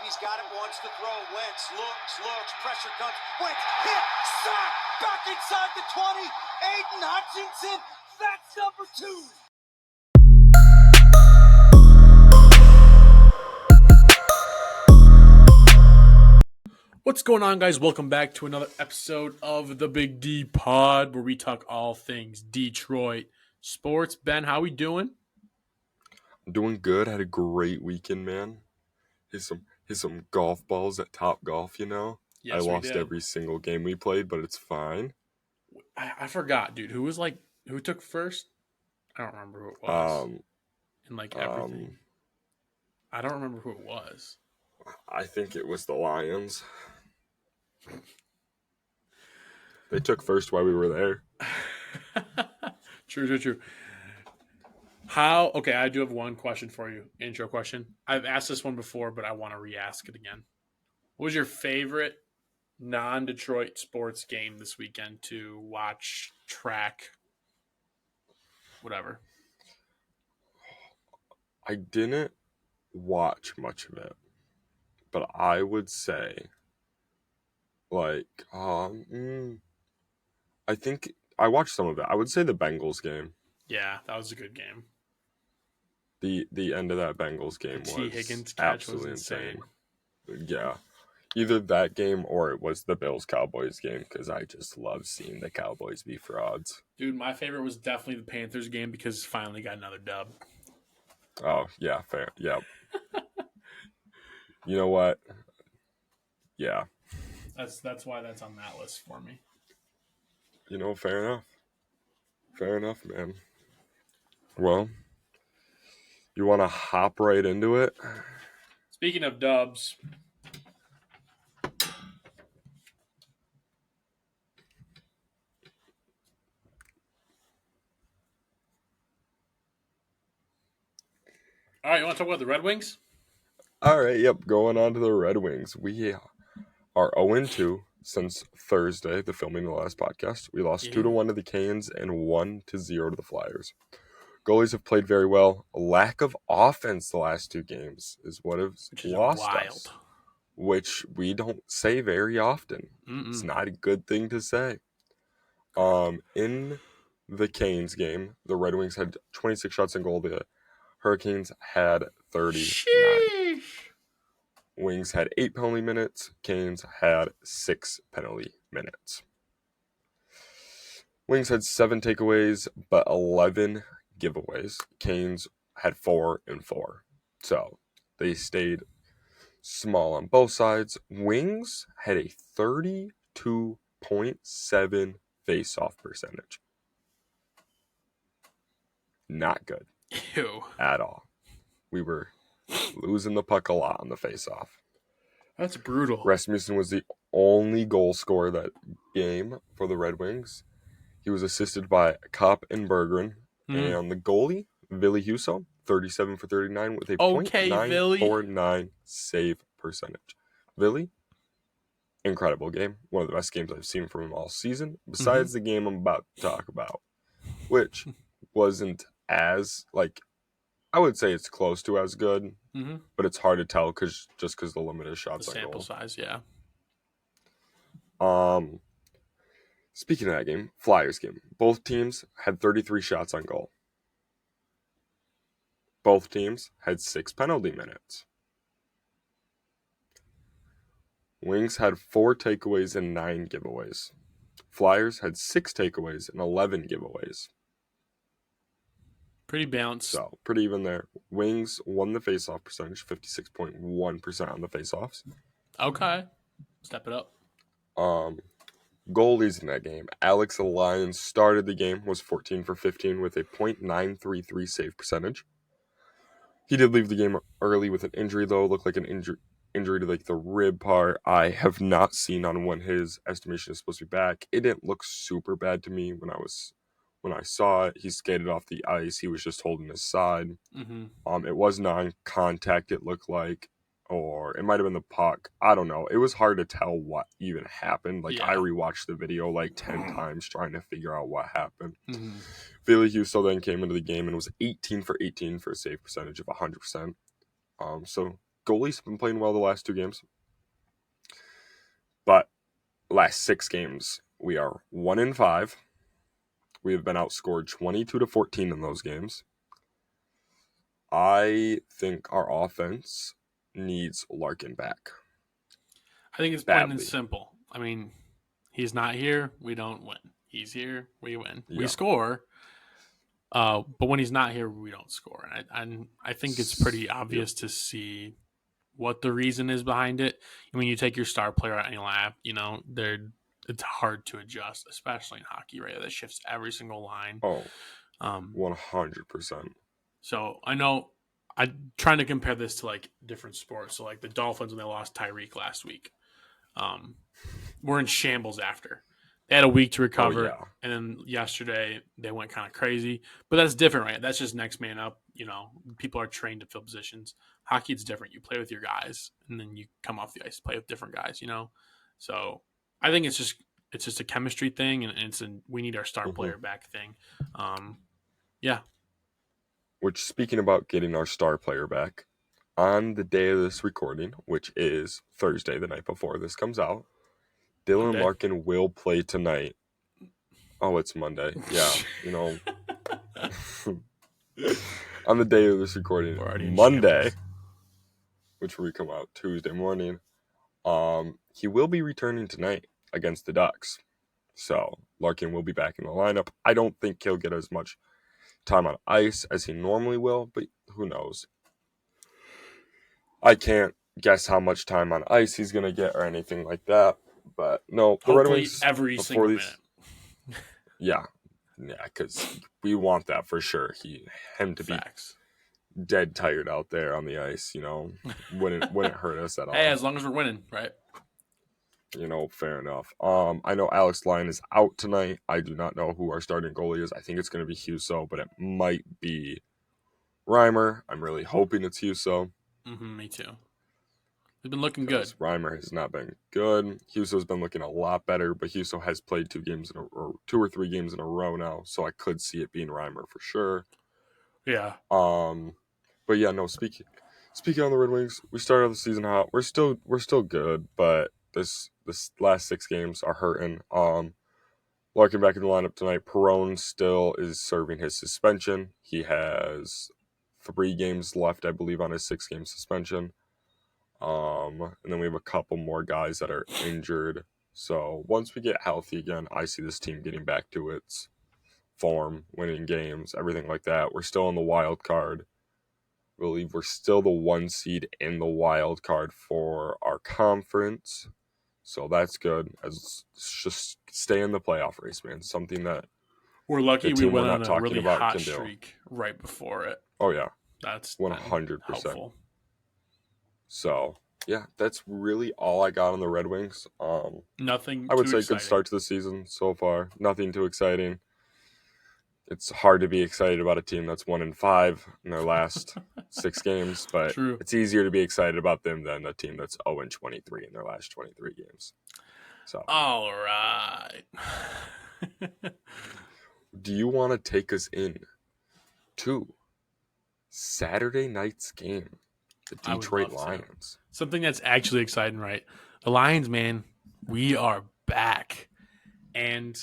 He's got it, wants to throw. Wentz looks, pressure comes. Wentz hit, sack, back inside the 20. Aiden Hutchinson, that's number 2. What's going on, guys? Welcome back to another episode of the Big D Pod, where we talk all things Detroit sports. Ben, how we doing? I'm doing good. Had a great weekend, man. Hit some golf balls at Top Golf, you know? Yes, I lost we did. every single game we played, but it's fine. I forgot, dude. Who took first? I don't remember who it was. In everything. I don't remember who it was. I think it was the Lions. They took first while we were there. True. Okay, I do have one question for you. Intro question. I've asked this one before, but I want to re-ask it again. What was your favorite non-Detroit sports game this weekend to watch, track, whatever? I didn't watch much of it, but I would say, I think I watched some of it. I would say the Bengals game. Yeah, that was a good game. The end of that Bengals game was T. Higgins catch absolutely was insane. Yeah. Either that game or it was the Bills-Cowboys game, because I just love seeing the Cowboys be frauds. Dude, my favorite was definitely the Panthers game because finally got another dub. Oh, yeah, fair. Yep. You know what? Yeah. That's why that's on that list for me. You know, fair enough. Fair enough, man. Well, you want to hop right into it? Speaking of dubs, all right, you want to talk about the Red Wings? All right, yep, going on to the Red Wings. We are 0-2 since Thursday, the filming of the last podcast. We lost 2-1 to the Canes and 1-0 to the Flyers. Goalies have played very well. A lack of offense the last 2 games is what has lost us, which we don't say very often. It's not a good thing to say. In the Canes game, the Red Wings had 26 shots on goal. The Hurricanes had 39. Sheesh. Wings had 8 penalty minutes. Canes had 6 penalty minutes. Wings had 7 takeaways, but 11 giveaways. Canes had 4 and 4. So they stayed small on both sides. Wings had a 32.7 face-off percentage. Not good. Ew. At all. We were losing the puck a lot on the face-off. That's brutal. Rasmussen was the only goal scorer that game for the Red Wings. He was assisted by Kopp and Berggren. And the goalie, Ville Husso, 37 for 39 with a .949 save percentage. Ville, incredible game. One of the best games I've seen from him all season, besides the game I'm about to talk about, which wasn't as, I would say it's close to as good, but it's hard to tell because the limited shots on goal. Sample size, yeah. Speaking of that game, Flyers game. Both teams had 33 shots on goal. Both teams had 6 penalty minutes. Wings had 4 takeaways and 9 giveaways. Flyers had 6 takeaways and 11 giveaways. Pretty balanced. So, pretty even there. Wings won the face-off percentage, 56.1% on the face-offs. Okay. Step it up. Goalies in that game. Alex Lyons started the game, was 14 for 15 with a .933 save percentage. He did leave the game early with an injury, though. Looked like an injury to the rib part. I have not seen on when his estimation is supposed to be back. It didn't look super bad to me when I saw it. He skated off the ice. He was just holding his side. It was non-contact, it looked like. Or it might have been the puck. I don't know. It was hard to tell what even happened. I rewatched the video 10 times trying to figure out what happened. Ville Husso then came into the game and was 18 for 18 for a save percentage of 100%. So goalie's been playing well the last 2 games. But last 6 games, we are 1-5. We have been outscored 22-14 in those games. I think our offense needs Larkin back. I think it's plain and simple. I mean, he's not here, we don't win. He's here, we win. Yeah. We score, but when he's not here, we don't score. And I think it's pretty obvious to see what the reason is behind it. When you take your star player out any lap, it's hard to adjust, especially in hockey, right? That shifts every single line. 100%. So I know I'm trying to compare this to like different sports. So like the Dolphins when they lost Tyreek last week, were in shambles after. They had a week to recover, and then yesterday they went kind of crazy. But that's different, right? That's just next man up. People are trained to fill positions. Hockey, it's different. You play with your guys, and then you come off the ice, play with different guys. So I think it's just a chemistry thing, and we need our star player back thing. Yeah. Which, speaking about getting our star player back, on the day of this recording, which is Thursday, the night before this comes out, Dylan Larkin will play tonight. Oh, it's Monday. Yeah, on the day of this recording, Monday, which will come out Tuesday morning, he will be returning tonight against the Ducks. So Larkin will be back in the lineup. I don't think he'll get as much time on ice as he normally will, but who knows? I can't guess how much time on ice he's going to get or anything like that. But no, the Red Wings every single minute. Yeah, because we want that for sure. Him to be dead tired out there on the ice, wouldn't hurt us at all. Hey, as long as we're winning, right? Fair enough. I know Alex Lyon is out tonight. I do not know who our starting goalie is. I think it's going to be Husso, but it might be Reimer. I'm really hoping it's Husso. Me too. He's been looking good. Reimer has not been good. Husso's been looking a lot better, but Husso has played 2 or 3 games in a row now, so I could see it being Reimer for sure. Yeah. But yeah, no. Speaking on the Red Wings, we started the season hot. We're still good, but this last 6 games are hurting. Larkin back in the lineup tonight. Perron still is serving his suspension. He has 3 games left, I believe, on his 6-game suspension. And then we have a couple more guys that are injured. So once we get healthy again, I see this team getting back to its form, winning games, everything like that. We're still in the wild card. I believe we're still the 1 seed in the wild card for our conference. So that's good. As just stay in the playoff race, man. Something that we're lucky we went on a really hot streak right before it. Oh yeah, that's 100%. So yeah, that's really all I got on the Red Wings. Nothing. I would say exciting. Good start to the season so far. Nothing too exciting. It's hard to be excited about a team that's 1-5 in their last 6 games, but It's easier to be excited about them than a team that's 0-23 in their last 23 games. So, all right. Do you want to take us in to Saturday night's game, the Detroit Lions? Something that's actually exciting, right? The Lions, man, we are back, and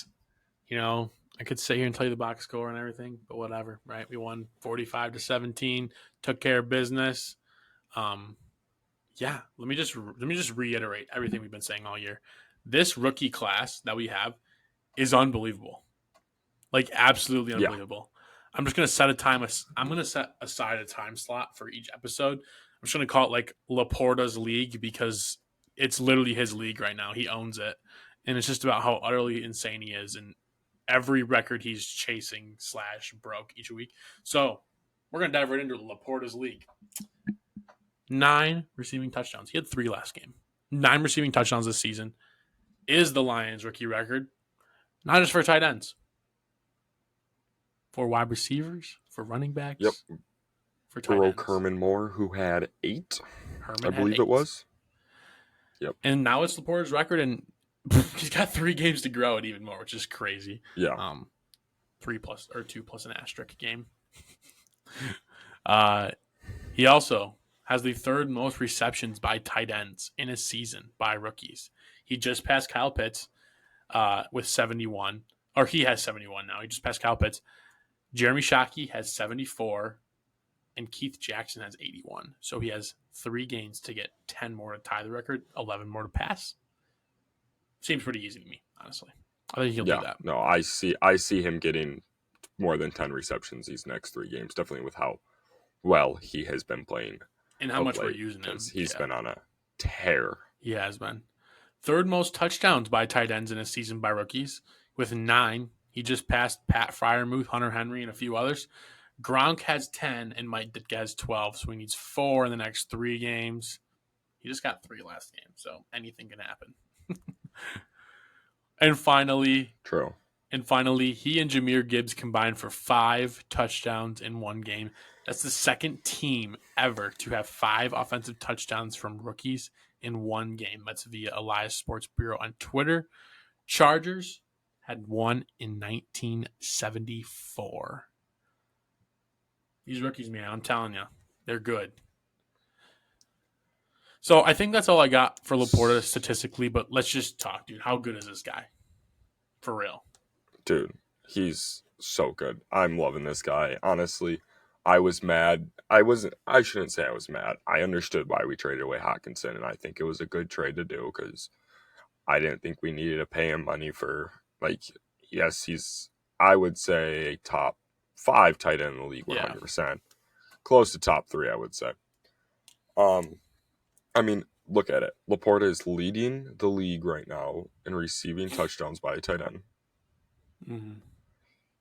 I could sit here and tell you the box score and everything, but whatever, right? We won 45-17, took care of business. Yeah, let me just reiterate everything we've been saying all year. This rookie class that we have is unbelievable, like absolutely unbelievable. Yeah. I'm just gonna set I'm gonna set aside a time slot for each episode. I'm just gonna call it like LAPORTA'S league because it's literally his league right now. He owns it, and it's just about how utterly insane he is and every record he's chasing / broke each week. So we're going to dive right into LAPORTA'S league. 9 receiving touchdowns. He had 3 last game. 9 receiving touchdowns this season is the Lions rookie record. Not just for tight ends. For wide receivers, for running backs. Yep. For tight ends. Herman Moore, who had 8, I believe 8. It was. Yep. And now it's LAPORTA'S record, and he's got 3 games to grow it even more, which is crazy. Yeah. 2 plus an asterisk game. He also has the third most receptions by tight ends in a season by rookies. He just passed Kyle Pitts with 71, or he has 71 now. He just passed Kyle Pitts. Jeremy Shockey has 74, and Keith Jackson has 81. So he has 3 games to get 10 more to tie the record, 11 more to pass. Seems pretty easy to me, honestly. I think he'll do that. No, I see him getting more than 10 receptions these next 3 games, definitely with how well he has been playing. And how much we're using him. He's been on a tear. He has been. Third most touchdowns by tight ends in a season by rookies with 9. He just passed Pat Freiermuth, Hunter Henry, and a few others. Gronk has 10 and Mike Ditka has 12, so he needs 4 in the next 3 games. He just got 3 last game, so anything can happen. And finally, he and Jahmyr Gibbs combined for 5 touchdowns in 1 game. That's the second team ever to have 5 offensive touchdowns from rookies in 1 game. That's via Elias Sports Bureau on Twitter. Chargers had 1 in 1974. These rookies, man, I'm telling you, they're good. So I think that's all I got for LaPorta statistically, but let's just talk, dude. How good is this guy? For real. Dude, he's so good. I'm loving this guy. Honestly, I was mad. I shouldn't say I was mad. I understood why we traded away Hockenson, and I think it was a good trade to do because I didn't think we needed to pay him money for, yes, he's, I would say, a top 5 tight end in the league, 100%. Yeah. Close to top 3, I would say. I mean, look at it. LaPorta is leading the league right now in receiving touchdowns by a tight end. Mm-hmm.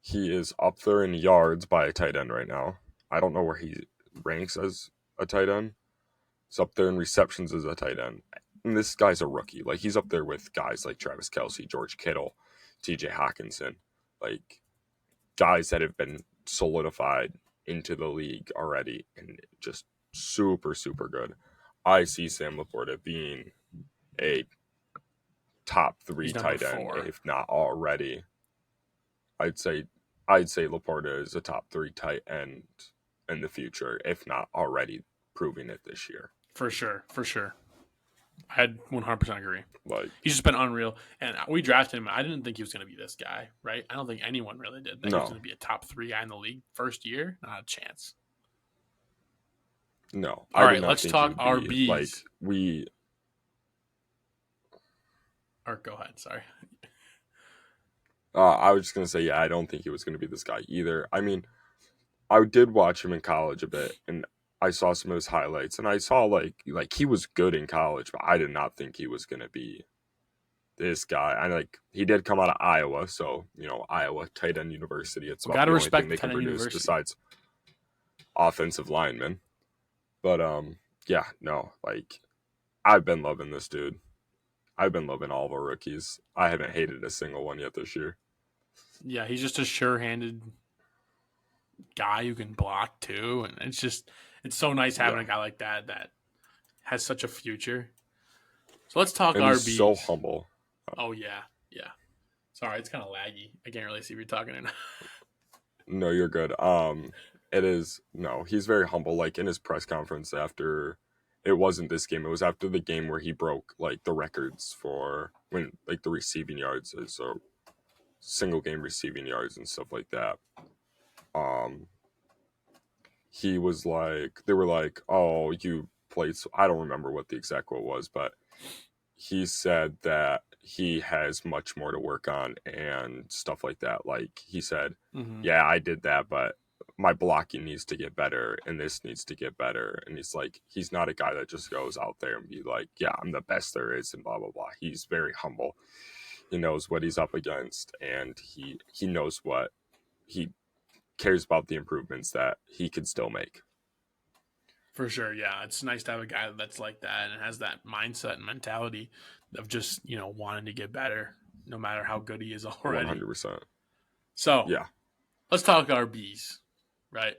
He is up there in yards by a tight end right now. I don't know where he ranks as a tight end. He's up there in receptions as a tight end. And this guy's a rookie. He's up there with guys like Travis Kelce, George Kittle, TJ Hockenson. Guys that have been solidified into the league already and just super, super good. I see Sam LaPorta being a top 3 tight end, if not already. I'd say LaPorta is a top 3 tight end in the future, if not already proving it this year. For sure. I'd 100% agree. He's just been unreal. And we drafted him. I didn't think he was going to be this guy, right? I don't think anyone really did. He was going to be a top 3 guy in the league first year. Not a chance. No. All right, let's talk RBs. Or go ahead, sorry. I was just going to say, I don't think he was going to be this guy either. I mean, I did watch him in college a bit, and I saw some of his highlights, and I saw, he was good in college, but I did not think he was going to be this guy. He did come out of Iowa, so, Iowa tight end university. It's about the only thing they can produce besides offensive linemen. But, I've been loving this dude. I've been loving all of our rookies. I haven't hated a single one yet this year. Yeah, he's just a sure-handed guy who can block, too. And it's so nice having a guy like that has such a future. So let's talk RBs. He's so humble. Oh, yeah. Sorry, it's kind of laggy. I can't really see if you're talking or not. No, you're good. He's very humble. In his press conference after, it wasn't this game. It was after the game where he broke the records for when the receiving yards is or single game receiving yards and stuff like that. He was they were oh, you played. So I don't remember what the exact quote was, but he said that he has much more to work on and stuff like that. He said, yeah, I did that, but my blocking needs to get better and this needs to get better. And he's not a guy that just goes out there and be yeah, I'm the best there is and blah, blah, blah. He's very humble. He knows what he's up against, and he knows what he cares about, the improvements that he can still make. For sure, yeah. It's nice to have a guy that's like that and has that mindset and mentality of just, wanting to get better no matter how good he is already. 100%. So, yeah, let's talk RBs, right?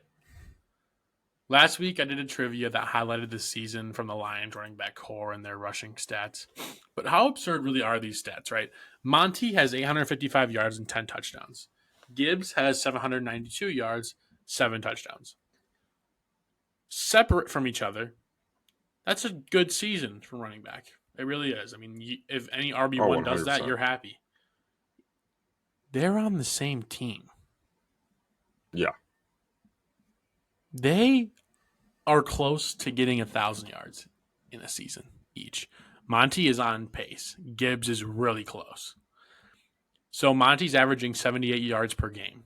Last week, I did a trivia that highlighted the season from the Lions running back core and their rushing stats. But how absurd really are these stats, right? Monty has 855 yards and 10 touchdowns. Gibbs has 792 yards, 7 touchdowns. Separate from each other, That's a good season for running back. It really is. I mean, if any RB1 does that, 100%. you're happy. They're on the same team. Yeah. They are close to getting 1,000 yards in a season each. Monty is on pace. Gibbs is really close. So Monty's averaging 78 yards per game.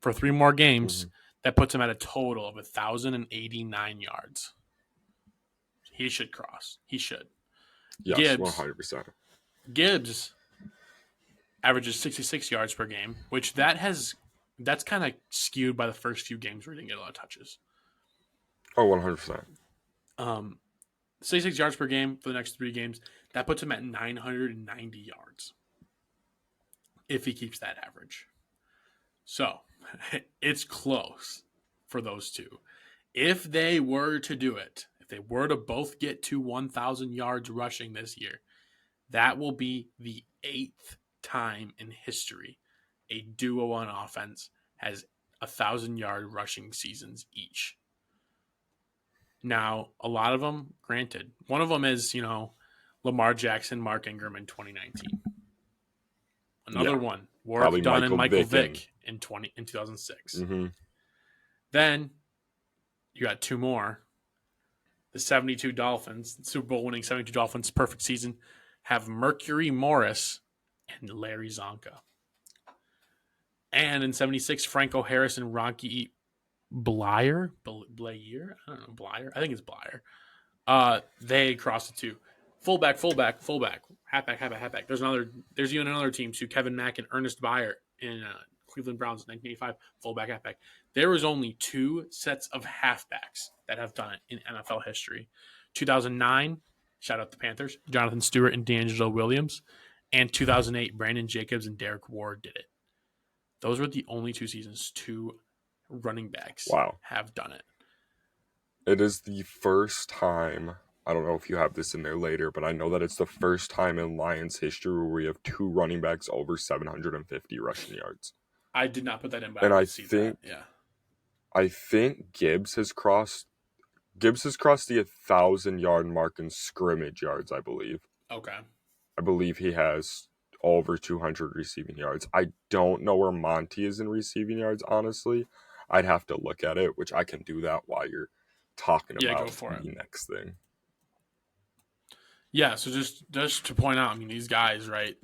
For 3 more games, that puts him at a total of 1,089 yards. He should cross. He should. Yes, Gibbs 100%. Gibbs averages 66 yards per game, which that's kind of skewed by the first few games where he didn't get a lot of touches. Oh, 100%. 66 yards per game for the next 3 games. That puts him at 990 yards if he keeps that average. So it's close for those two. If they were to do it, if they were to both get to 1,000 yards rushing this year, that will be the 8th time in history a duo on offense has 1,000-yard rushing seasons each. Now, a lot of them, granted, one of them is, Lamar Jackson, Mark Ingram in 2019. Another one, Warwick Dunn and Michael Vick in 2006. Mm-hmm. Then you got 2 more. The 72 Dolphins, Super Bowl winning 72 Dolphins, perfect season, have Mercury Morris and Larry Zonka. And in 76, Franco Harris and Rocky Blyer? Blair? I don't know, Blyer? I think it's Blyer. They crossed the 2. Fullback. Halfback. There's even another team too, Kevin Mack and Ernest Byer in Cleveland Browns in 1985, fullback, halfback. There was only 2 sets of halfbacks that have done it in NFL history. 2009, shout out the Panthers, Jonathan Stewart and D'Angelo Williams. And 2008, Brandon Jacobs and Derek Ward did it. Those were the only 2 seasons 2 running backs have done it. It is the first time, I don't know if you have this in there later, but I know that it's the first time in Lions history where we have 2 running backs over 750 rushing yards. I did not put that in, but and I think that. I think Gibbs has crossed the 1,000-yard mark in scrimmage yards, I believe. Okay. I believe he has over 200 receiving yards. I don't know where Monty is in receiving yards, honestly. I'd have to look at it, which I can do that while you're talking about go for the next thing. Yeah, so just to point out, I mean, these guys, right?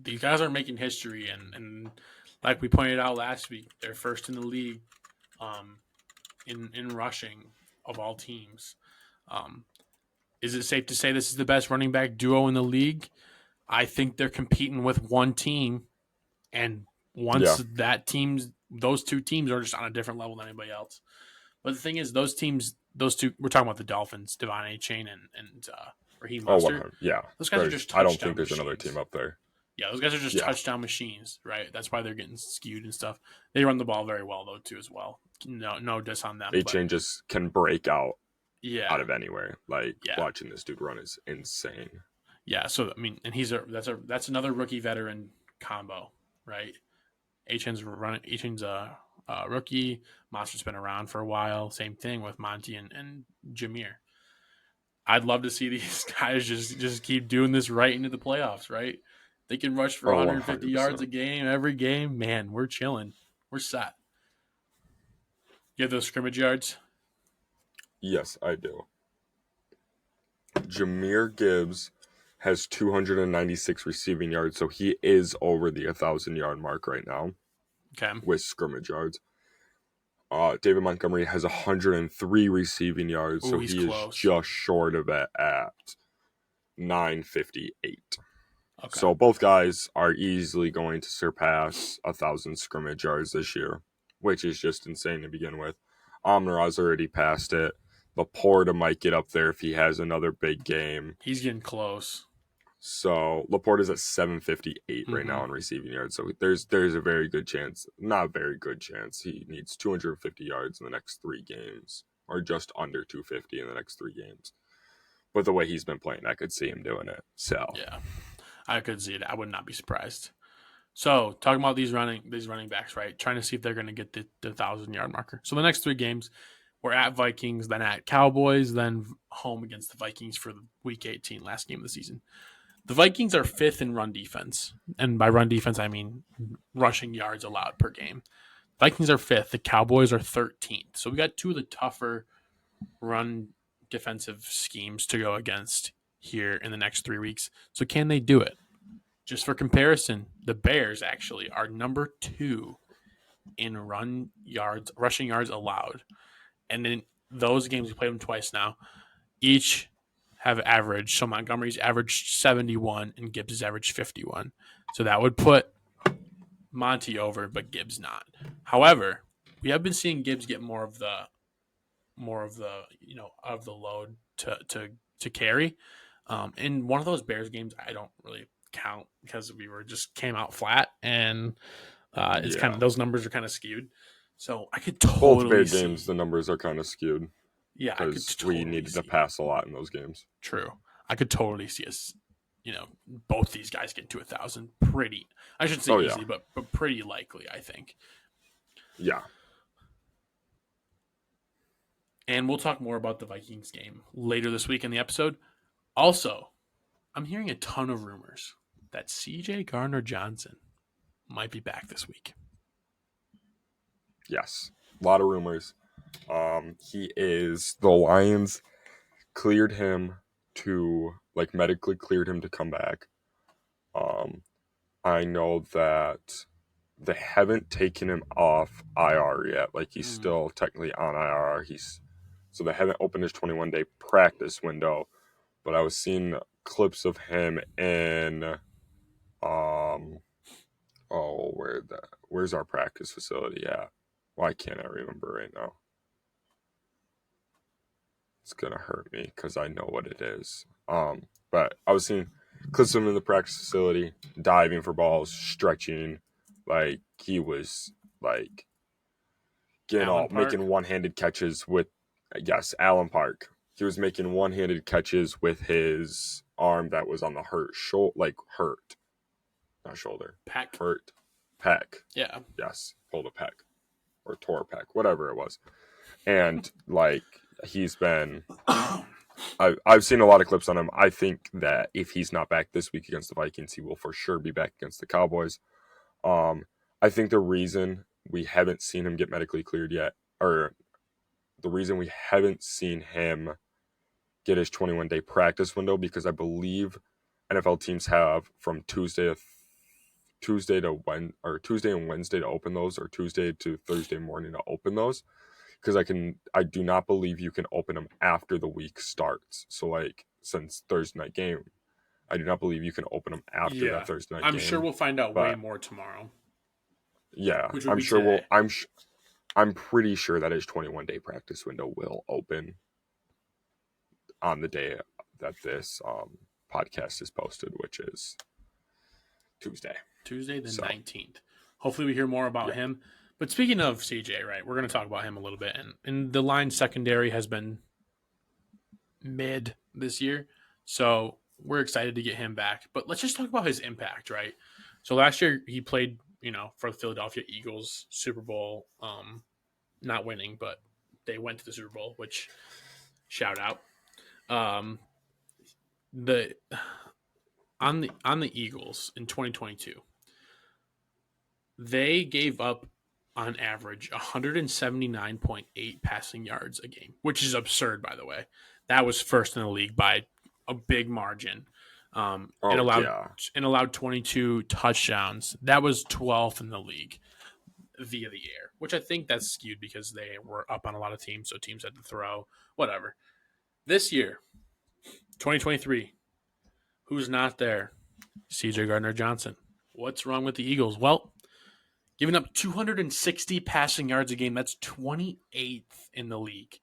These guys are making history, and like we pointed out last week, they're first in the league in rushing of all teams. Is it safe to say this is the best running back duo in the league? I think they're competing with one team, and once those 2 teams are just on a different level than anybody else. But the thing is, those 2, we're talking about the Dolphins, Devon A-Chain and Raheem Mostert. Those guys are just touchdown I don't think there's machines. Another team up there. Yeah, those guys are just touchdown machines, right? That's why they're getting skewed and stuff. They run the ball very well, though, too, as well. No diss on them. A-Chain just can break out out of anywhere. Watching this dude run is insane. Yeah, so I mean, and that's another rookie veteran combo, right? A-Chain's a rookie. Monster's been around for a while. Same thing with Monty and Jameer. I'd love to see these guys just keep doing this right into the playoffs, right? They can rush for 150 100%. yards a game every game. Man, we're chilling. We're set. You have those scrimmage yards? Yes, I do. Jameer Gibbs has 296 receiving yards, so he is over the 1,000-yard mark right now. Okay. With scrimmage yards. David Montgomery has 103 receiving yards, so he is just short of it at 958. Okay. So both guys are easily going to surpass 1,000 scrimmage yards this year, which is just insane to begin with. Amon-Ra's already passed it. LaPorta might get up there if he has another big game. He's getting close. So LaPorta's at 758 right now in receiving yards. So there's a very good chance, not a very good chance. He needs 250 yards in the next 3 games, or just under 250 in the next 3 games. But the way he's been playing, I could see him doing it. So yeah, I could see it. I would not be surprised. So talking about these running backs, right? Trying to see if they're going to get the 1,000-yard marker. So the next 3 games, We're at Vikings, then at Cowboys, then home against the Vikings for the Week 18, last game of the season. The Vikings are 5th in run defense. And by run defense, I mean rushing yards allowed per game. Vikings are 5th. The Cowboys are 13th. So we got two of the tougher run defensive schemes to go against here in the next 3 weeks. So can they do it? Just for comparison, the Bears actually are number 2 in rushing yards allowed. And in those games, we played them twice now, each have averaged. So Montgomery's averaged 71 and Gibbs has averaged 51. So that would put Monty over, but Gibbs not. However, we have been seeing Gibbs get more of the load to carry. In one of those Bears games, I don't really count because we came out flat, and it's kind of, those numbers are kind of skewed. So I could totally both Bears games, the numbers are kind of skewed. Yeah, because we needed to pass a lot in those games. True. I could totally see us, both these guys get to 1,000. I shouldn't say easy, but pretty likely, I think. Yeah. And we'll talk more about the Vikings game later this week in the episode. Also, I'm hearing a ton of rumors that C.J. Gardner-Johnson might be back this week. Yes. A lot of rumors. The Lions cleared him to, medically cleared him to come back. I know that they haven't taken him off IR yet. He's still technically on IR. So they haven't opened his 21-day practice window. But I was seeing clips of him in, where's our practice facility at? Why can't I remember right now? It's going to hurt me because I know what it is. But I was seeing clips of him in the practice facility, diving for balls, stretching. He was, making one-handed catches with, Allen Park. He was making one-handed catches with his arm that was on the hurt. Not shoulder. Pec. Hurt. Pec. Yeah. Yes. Pulled a pec. Or tore a pec. Whatever it was. And, he's been... I've seen a lot of clips on him. I think that if he's not back this week against the Vikings, he will for sure be back against the Cowboys. I think the reason we haven't seen him get medically cleared yet, or the reason we haven't seen him get his 21-day practice window, because I believe NFL teams have from Tuesday and Wednesday to open those, or Tuesday to Thursday morning to open those. Because I do not believe you can open them after the week starts. So, since Thursday night game, I do not believe you can open them after that Thursday night game. I'm sure we'll find out way more tomorrow. Yeah, I'm sure I'm pretty sure that his 21-day practice window will open on the day that this podcast is posted, which is Tuesday. Tuesday the 19th. Hopefully we hear more about him. But speaking of CJ, right, we're going to talk about him a little bit. And the line secondary has been mid this year. So we're excited to get him back. But let's just talk about his impact, right? So last year he played, for the Philadelphia Eagles Super Bowl, not winning, but they went to the Super Bowl, which shout out. On the Eagles in 2022, they gave up on average 179.8 passing yards a game, which is absurd, by the way. That was first in the league by a big margin. And allowed 22 touchdowns. That was 12th in the league via the air, which I think that's skewed because they were up on a lot of teams, so teams had to throw, whatever. This year, 2023, who's not there? C.J. Gardner-Johnson. What's wrong with the Eagles? Well, giving up 260 passing yards a game, that's 28th in the league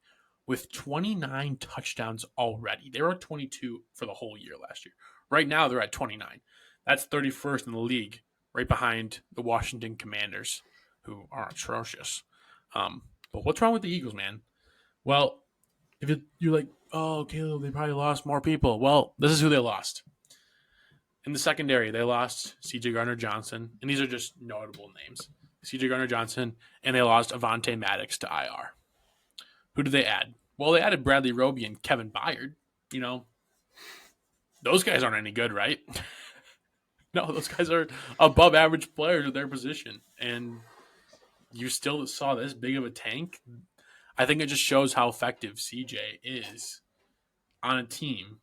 with 29 touchdowns already. They were at 22 for the whole year last year. Right now, they're at 29. That's 31st in the league, right behind the Washington Commanders, who are atrocious. But what's wrong with the Eagles, man? Well, if you're like, oh, Caleb, they probably lost more people. Well, this is who they lost. In the secondary, they lost C.J. Gardner-Johnson, and these are just notable names. C.J. Gardner-Johnson, and they lost Avonte Maddox to IR. Who did they add? Well, they added Bradley Roby and Kevin Byard. You know, those guys aren't any good, right? No, those guys are above average players at their position. And you still saw this big of a tank. I think it just shows how effective CJ is on a team.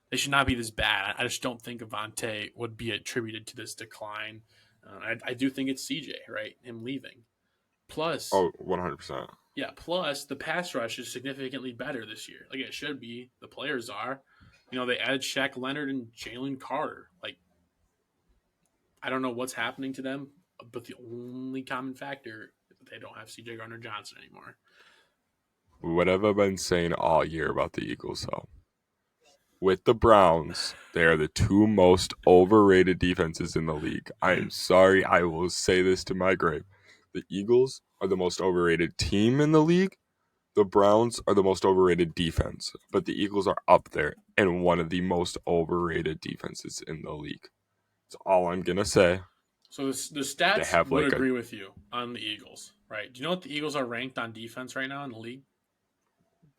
They should not be this bad. I just don't think Avante would be attributed to this decline. I do think it's CJ, right? Him leaving. Plus, 100%. yeah, plus the pass rush is significantly better this year. Like it should be. The players are. You know, they added Shaq Leonard and Jalen Carter. Like, I don't know what's happening to them, but the only common factor is that they don't have CJ Gardner-Johnson anymore. What have I been saying all year about the Eagles, though? With the Browns, they are the two most overrated defenses in the league. I am sorry, I will say this to my grave. The Eagles are the most overrated team in the league. The Browns are the most overrated defense. But the Eagles are up there and one of the most overrated defenses in the league. That's all I'm going to say. So the stats have would like agree with you on the Eagles, right? Do you know what the Eagles are ranked on defense right now in the league?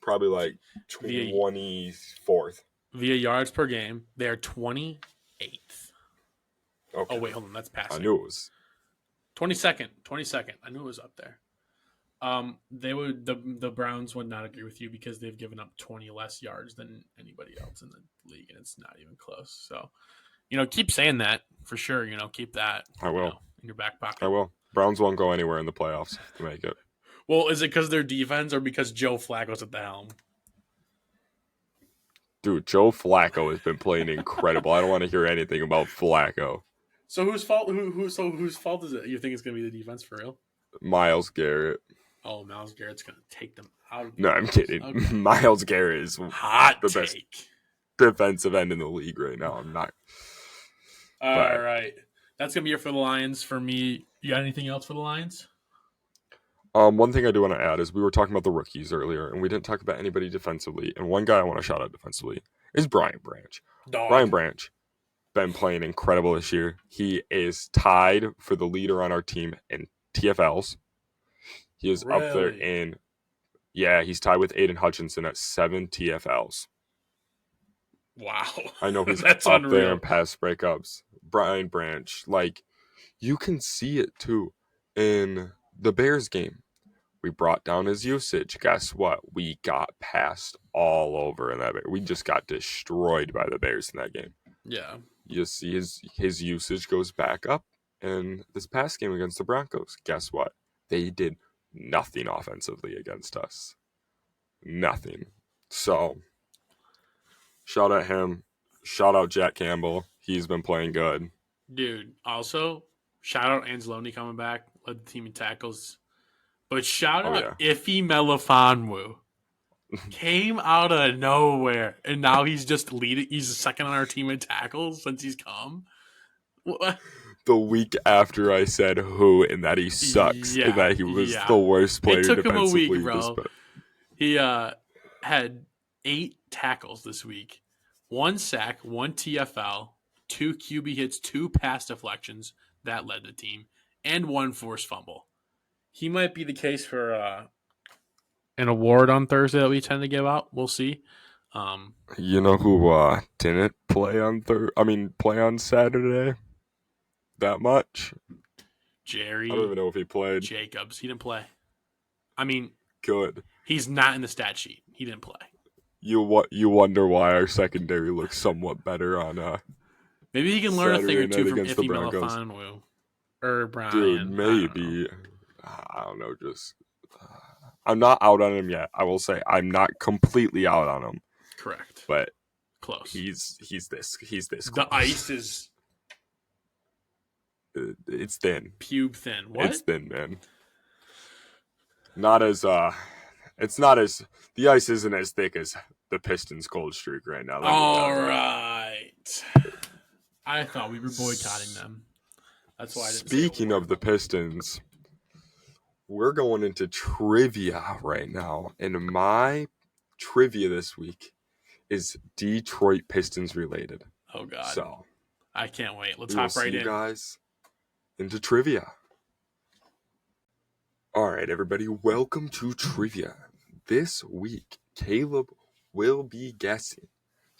Probably like 24th. Via yards per game, they are 28th. Okay. Oh, wait, hold on. That's passing. I knew it was. 22nd. I knew it was up there. The Browns would not agree with you because they've given up 20 less yards than anybody else in the league, and it's not even close. So, keep saying that for sure. Keep that. I will. In your back pocket. I will. Browns won't go anywhere in the playoffs to make it. Well, is it because their defense or because Joe Flacco's at the helm? Dude, Joe Flacco has been playing incredible. I don't want to hear anything about Flacco. So whose fault? Whose fault is it? You think it's going to be the defense for real? Myles Garrett. Oh, Myles Garrett's going to take them out of the No, I'm kidding. Okay. Myles Garrett is the best defensive end in the league right now. I'm not. All right. That's going to be it for the Lions. For me, you got anything else for the Lions? One thing I do want to add is we were talking about the rookies earlier, and we didn't talk about anybody defensively. And one guy I want to shout out defensively is Brian Branch. Dog. Brian Branch, been playing incredible this year. He is tied for the leader on our team in TFLs. He is up there in, he's tied with Aiden Hutchinson at 7 TFLs. Wow. I know he's That's up unreal. there in pass breakups. Brian Branch, like, you can see it too in the Bears game. We brought down his usage. Guess what? We got passed all over in that. We just got destroyed by the Bears in that game. Yeah. You see his usage goes back up. And this past game against the Broncos, guess what? They did nothing offensively against us. Nothing. So, shout out him. Shout out Jack Campbell. He's been playing good. Dude, also, shout out Anzalone coming back. Led the team in tackles. But shout out Ife Melifonwu. Came out of nowhere. And now he's just leading. He's second on our team in tackles since he's come. What? The week after I said who and that he sucks and that he was the worst player defensively. It took him a week, bro. He had 8 tackles this week. 1 sack, 1 TFL, 2 QB hits, 2 pass deflections. That led the team. And 1 forced fumble. He might be the case for an award on Thursday that we tend to give out. We'll see. You know who didn't play on Saturday that much? Jerry. I don't even know if he played. Jacobs. He didn't play. I mean, good. He's not in the stat sheet. He didn't play. You wonder why our secondary looks somewhat better on maybe he can learn Saturday a thing or two from against the Ife Broncos. Melifonwu or Brian. Dude, maybe. I don't know. I'm not out on him yet. I will say I'm not completely out on him. Correct. But close. He's this close. The ice is it's thin. Pube thin. What? It's thin, man. Not as it's not as the ice isn't as thick as the Pistons cold streak right now. All right. I thought we were boycotting them. That's why I didn't. Speaking of the Pistons, we're going into trivia right now, and my trivia this week is Detroit Pistons related. Oh God! So I can't wait. Let's hop right in, guys, into trivia. All right, everybody, welcome to trivia. this week, Caleb will be guessing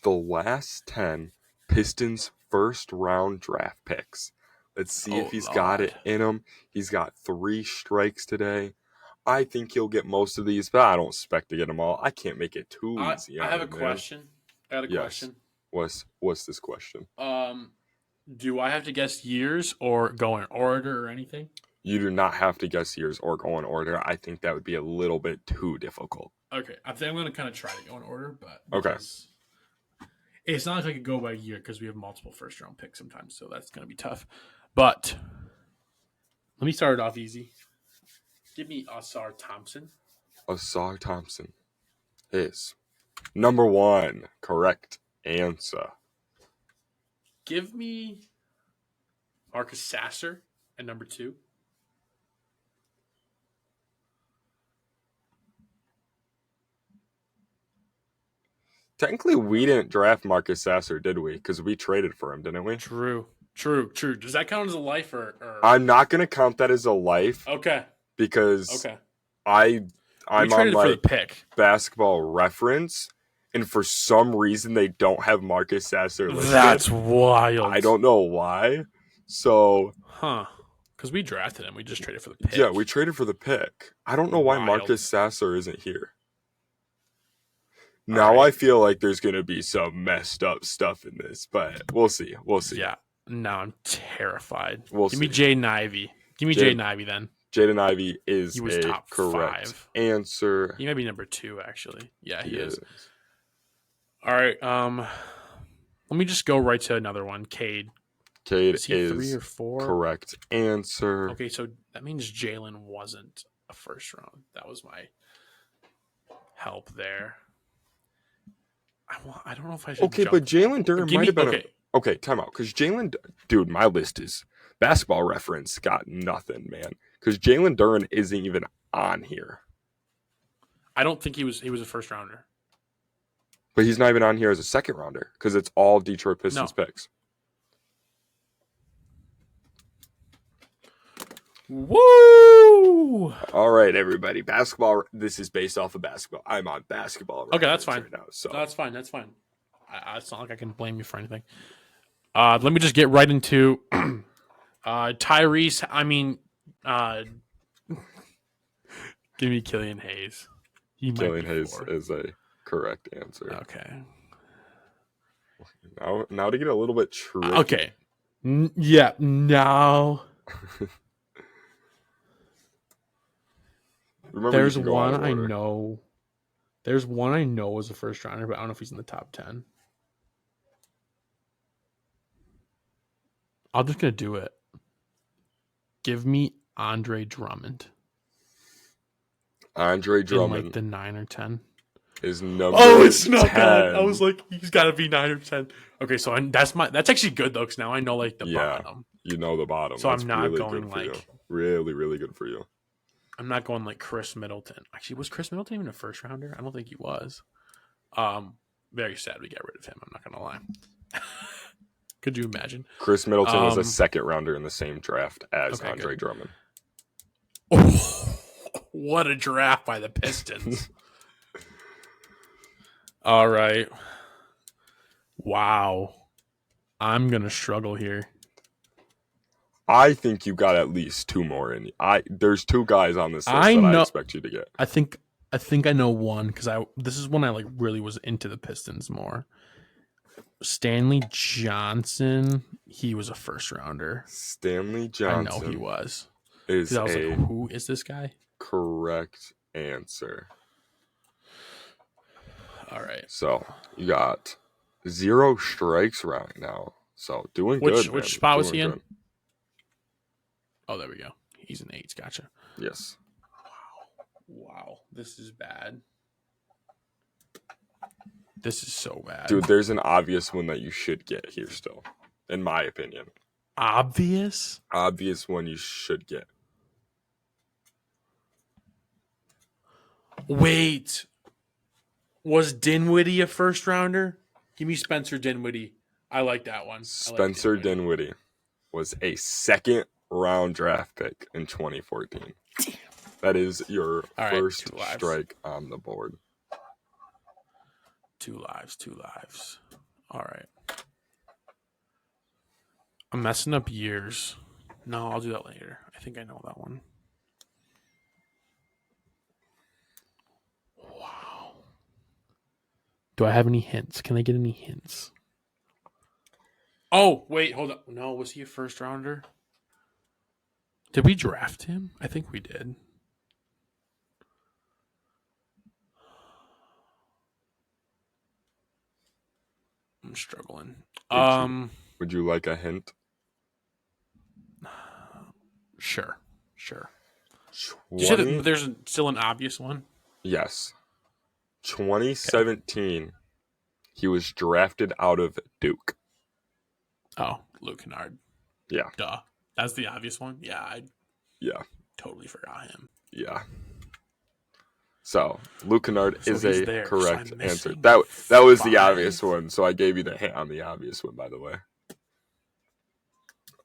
the last 10 Pistons first-round draft picks. Let's see if he's got it in him. He's got 3 strikes today. I think he'll get most of these, but I don't expect to get them all. I can't make it too easy. I have a question. Question. What's this question? Do I have to guess years or go in order or anything? You do not have to guess years or go in order. I think that would be a little bit too difficult. Okay. I think I'm going to kind of try to go in order, but okay. It's not like I could go by year because we have multiple first-round picks sometimes, so that's going to be tough. But let me start it off easy. Give me Ausar Thompson. Ausar Thompson is number 1. Correct answer. Give me Marcus Sasser at number 2. Technically, we didn't draft Marcus Sasser, did we? Because we traded for him, didn't we? True. Does that count as a life or... I'm not going to count that as a life. Okay. Because I'm on for the pick. Basketball Reference, and for some reason they don't have Marcus Sasser listed. That's wild. I don't know why. So... Because we drafted him. We just traded for the pick. Yeah, we traded for the pick. I don't know why Marcus Sasser isn't here. Now I feel like there's going to be some messed up stuff in this, but we'll see. Yeah. Now I'm terrified. Give me Jaden Ivey. Give me Jaden Ivey then. Jaden Ivey is top correct 5 answer. He might be number 2, actually. Yeah, he is. is. All right. Let me just go right to another one. Cade. Cade is 3 or 4? Correct answer. Okay, so that means Jalen wasn't a first round. That was my help there. I don't know if I should. Okay, but Jalen Duren might have been. Okay, time out. Because Jalen, dude, my list is Basketball Reference got nothing, man. Because Jalen Duren isn't even on here. I don't think he was a first rounder. But he's not even on here as a second rounder because it's all Detroit Pistons picks. Woo! All right, everybody. Basketball. This is based off of basketball. I'm on Basketball. Okay, that's fine. Right now, so. No, that's fine. It's not like I can blame you for anything. Let me just get right into Tyrese. I mean, give me Killian Hayes. Killian Hayes is a correct answer. Okay. Now to get a little bit tricky. Okay. Yeah. Now. There's one I know. There's one I know is a first rounder, but I don't know if he's in the top 10. I'm just gonna do it. Give me Andre Drummond. Andre Drummond, in like the 9 or 10. Is number. Oh, it's not 10. bad. I was like, he's got to be 9 or 10. Okay, so that's actually good though, because now I know like the bottom. You know the bottom. So that's I'm not really going like you. Really, really good for you. I'm not going like Chris Middleton. Actually, was Chris Middleton even a first rounder? I don't think he was. Very sad we got rid of him. I'm not gonna lie. Could you imagine? Chris Middleton was a second rounder in the same draft as Andre Drummond. Oh, what a draft by the Pistons. All right. Wow. I'm going to struggle here. I think you got at least 2 more in. There's 2 guys on this list I expect you to get. I think I know one because this is when I like really was into the Pistons more. Stanley Johnson, he was a first rounder. Stanley Johnson. I know he was. I was like, who is this guy? Correct answer. All right. So you got 0 strikes right now. So doing good. Which spot was he in? Oh, there we go. He's an 8. Gotcha. Yes. Wow. This is bad. This is so bad. Dude, there's an obvious one that you should get here still, in my opinion. Obvious? Obvious one you should get. Wait. Was Dinwiddie a first rounder? Give me Spencer Dinwiddie. I like that one. Spencer Dinwiddie was a second round draft pick in 2014. Damn. That is your All right, first 2 lives. strike on the board. 2 lives. 2 lives. All right. I'm messing up years. No, I'll do that later. I think I know that one. Wow. Do I have any hints? Can I get any hints? Oh, wait, hold up. No, was he a first rounder? Did we draft him? I think we did. I'm struggling. Would you like a hint? Sure. You 20, said there's still an obvious one? yes. 2017, he was drafted out of Duke. Oh, Luke Kennard. Yeah. Duh. That's the obvious one? Yeah, I Yeah. totally forgot him. Yeah. So, Luke Kennard is he's a there, correct so I'm answer. missing That was the 5. obvious one, so I gave you the hint on the obvious one, by the way.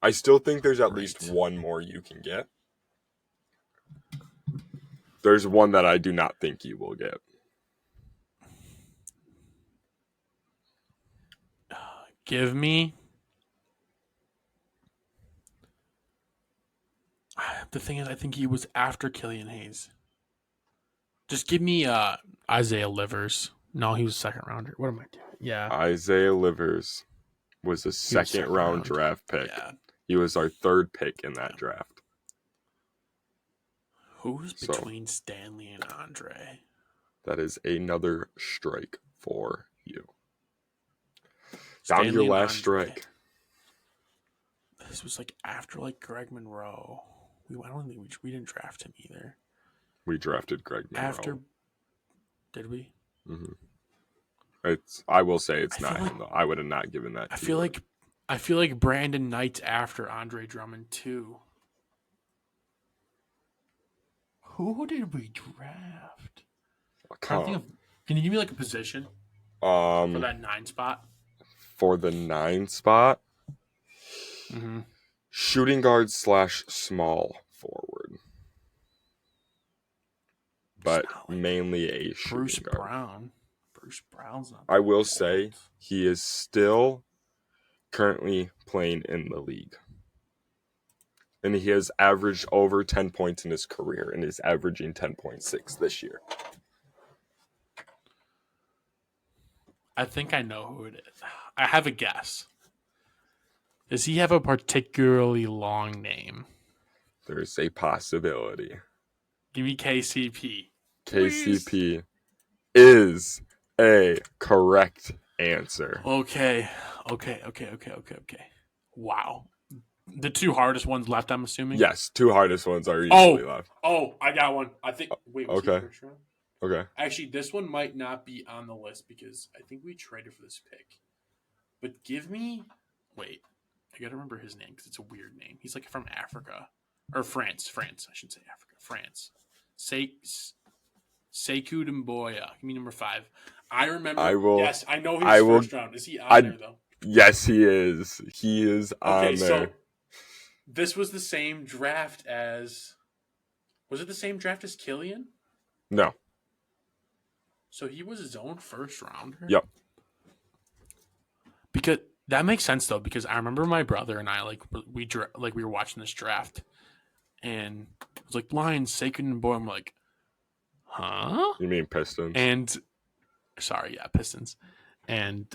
I still think there's at least one more you can get. There's one that I do not think you will get. Give me. The thing is, I think he was after Killian Hayes. Just give me Isaiah Livers. No, he was second rounder. What am I doing? Yeah. Isaiah Livers was a second round draft pick. Yeah. He was our third pick in that draft. Who's between Stanley and Andre? That is another strike for you. Stanley Down to your last Andre. strike. This was like after like Greg Monroe. I don't think we didn't draft him either. We drafted Greg Monroe. After, did we? Mm-hmm. I will say it's not like, him though. I would have not given that. I feel like Brandon Knight's after Andre Drummond too. Who did we draft? Can you give me like a position for that 9 spot? For the 9 spot, shooting guard / small forward, but like mainly a shooting guard. Bruce Brown's not. I will say he is still currently playing in the league. And he has averaged over 10 points in his career and is averaging 10.6 this year. I think I know who it is. I have a guess. Does he have a particularly long name? There's a possibility. Give me KCP. KCP is a correct answer. Okay. Wow. The 2 hardest ones left, I'm assuming? Yes, 2 hardest ones are easily left. Oh, I got one. I think. Wait, was he first round? Okay. Actually, this one might not be on the list because I think we traded for this pick. But give me. Wait. I got to remember his name because it's a weird name. He's like from Africa. Or France. I shouldn't say Africa. France. Sekou Demboya. Give me number 5. I remember. Yes, I know he's first round. Is he on there, though? Yes, he is. He is on there. So this was the same draft as. Was it the same draft as Killian? No. So he was his own first rounder? Yep. Because that makes sense though, because I remember my brother and I we were watching this draft, and it was like Lions, Saquon and Boy. I'm like, huh? You mean Pistons? And Pistons. And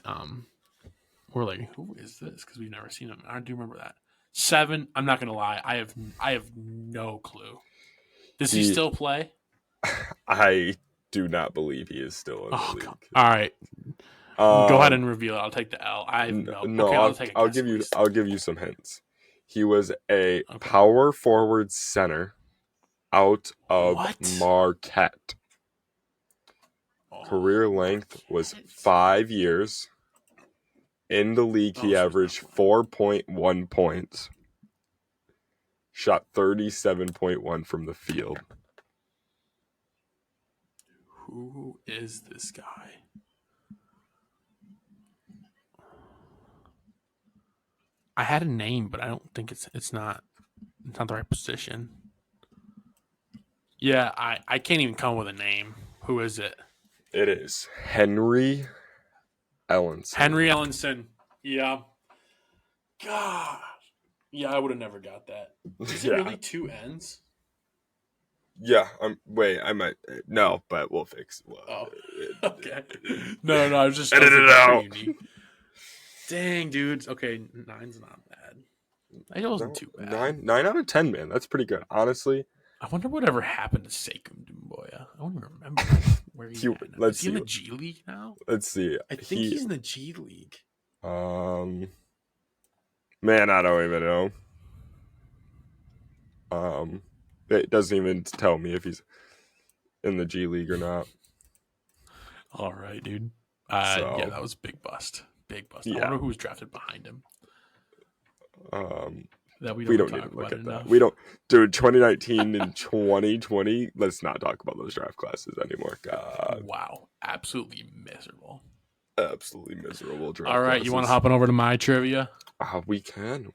we're like, who is this? Because we've never seen him. I do remember that 7. I'm not gonna lie, I have no clue. Does he still play? I do not believe he is still in the league. God. All right. Go ahead and reveal it. I'll take the L. I'll give you some hints. He was a power forward center out of Marquette. Career length was 5 years. In the league, he averaged 4.1 points. Shot 37.1 from the field. Who is this guy? I had a name, but I don't think it's not the right position. Yeah, I can't even come up with a name. Who is it? It is Henry Ellenson. Henry Ellenson. Yeah. God. Yeah, I would have never got that. Is it really 2 N's? Yeah. I might. No, but we'll fix. Oh, okay. No, I was just Edit it pretty out. unique. Dang, dude. Okay, 9's not bad. It wasn't too bad. 9 out of 10, man. That's pretty good, honestly. I wonder whatever happened to Sekou Doumbouya. I don't even remember where he's at now. Is he in the G League now? Let's see. I think he's in the G League. Man, I don't even know. It doesn't even tell me if he's in the G League or not. All right, dude. So, yeah, that was big bust. Big bust. Yeah. I wonder who was drafted behind him. That we don't talk need to look about at enough. that. We don't, dude. 2019 and 2020. Let's not talk about those draft classes anymore. God, Wow, absolutely miserable. absolutely miserable draft. All right, classes. you want to hop on over to my trivia? We can.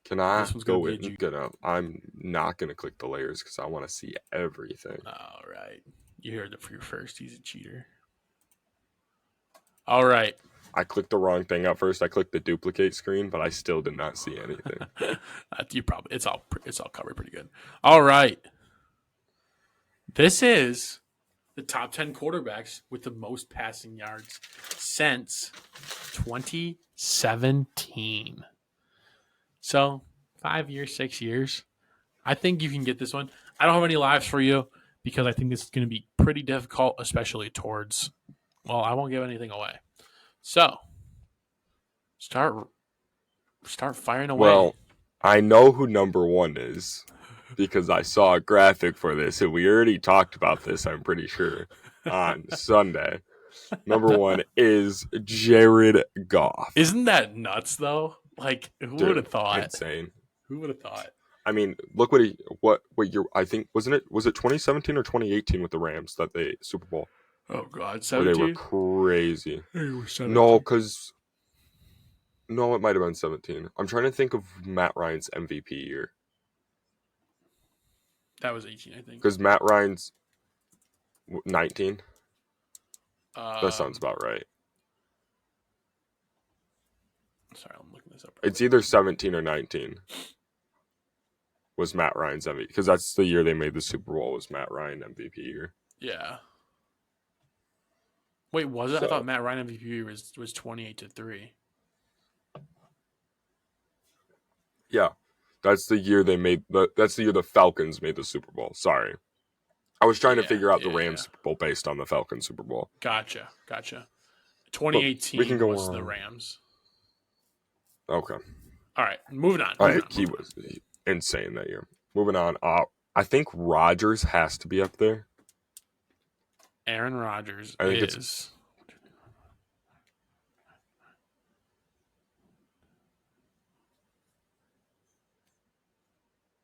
Can I This one's go gonna in? be I'm not gonna click the layers because I want to see everything. All right, you heard it for your first. He's a cheater. All right. I clicked the wrong thing at first. I clicked the duplicate screen, but I still did not see anything. It's all covered pretty good. All right. This is the top 10 quarterbacks with the most passing yards since 2017. So 5 years, 6 years. I think you can get this one. I don't have any lives for you because I think this is going to be pretty difficult, especially towards. Well, I won't give anything away. So start firing away. Well, I know who number 1 is because I saw a graphic for this, and we already talked about this, I'm pretty sure, on Sunday. Number 1 is Jared Goff. Isn't that nuts, though? Like, who would have thought? Insane. Who would have thought? I mean, look what year, I think, was it 2017 or 2018 with the Rams that they Super Bowl? Oh, God, Where 17? they were crazy. No, No, it might have been 17. I'm trying to think of Matt Ryan's MVP year. That was 18, I think. Because Matt Ryan's 19. That sounds about right. Sorry, I'm looking this up. It's either 17 or 19. Was Matt Ryan's MVP? Because that's the year they made the Super Bowl. Was Matt Ryan MVP year? Yeah. Wait, was it? So, I thought Matt Ryan MVP was 28-3. Yeah, that's the year they made. That's the year the Falcons made the Super Bowl. Sorry, I was trying to figure out the Rams Super Bowl based on the Falcons Super Bowl. Gotcha. 2018 was the Rams. Okay. All right, moving on. He was insane that year. Moving on. I think Rodgers has to be up there. Aaron Rodgers I think is.